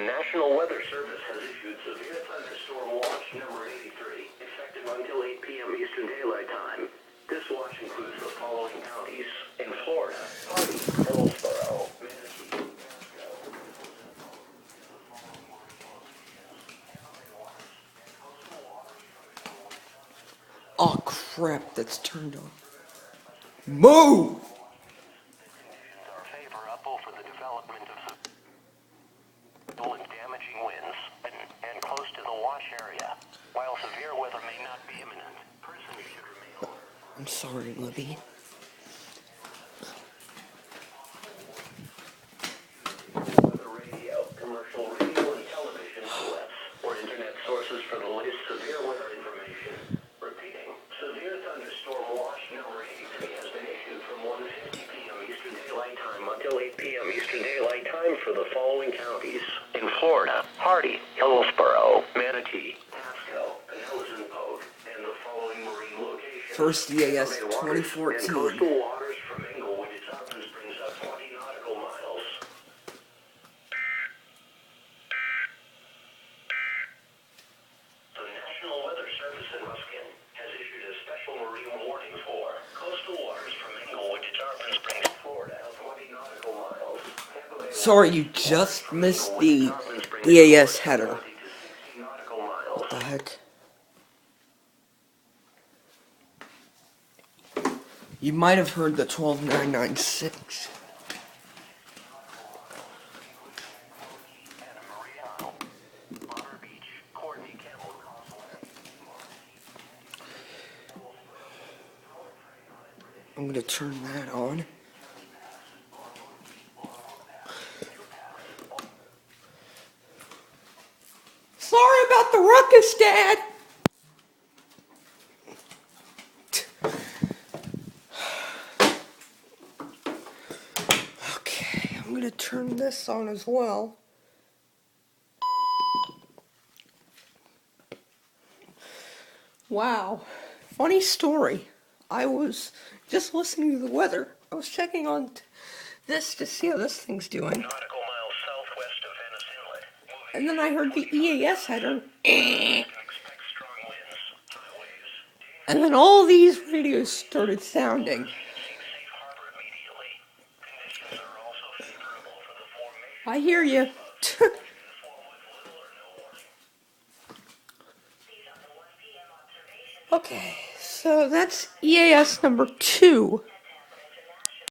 National Weather Service has issued severe thunderstorm watch number 83, effective until 8 p.m. Eastern Daylight Time. This watch includes the following counties in Florida: Hardy, Hillsborough, Manatee. Oh crap, that's turned on. Move! Conditions are favorable for the development of and damaging winds and close to the watch area. While severe weather may not be imminent, persons should remain alert. I'm sorry, Libby. Weather radio, commercial radio and television outlets, or internet sources for the latest severe weather information. Repeating, severe thunderstorm watch number 83 has been issued from 1:50 p.m. Eastern Daylight Time until 8 p.m. Eastern Daylight Time for the following counties in Florida: Hardy, Hillsborough, Manatee, Pasco, Pinellas and Polk, and the following marine locations. First EAS And coastal 2014. waters from Englewood to Tarpon Springs up 20 nautical miles. The National Weather Service in Ruskin has issued a special marine warning for coastal waters from Englewood to Tarpon Springs, Florida, 20 nautical miles. Sorry, you just missed the EAS header. What the heck? You might have heard the 12996. I'm gonna turn that on. Sorry about the ruckus, Dad! Okay, I'm gonna turn this on as well. Wow, funny story. I was just listening to the weather. I was checking on this to see how this thing's doing. Nautical miles southwest of Venice Inlet. And then I heard the EAS header. Expect strong winds, high waves. And then all these radios started sounding. Seek safe harbor immediately. Conditions are also favorable for the formation I hear you. of form with little or no warning. Okay, so that's EAS number 2.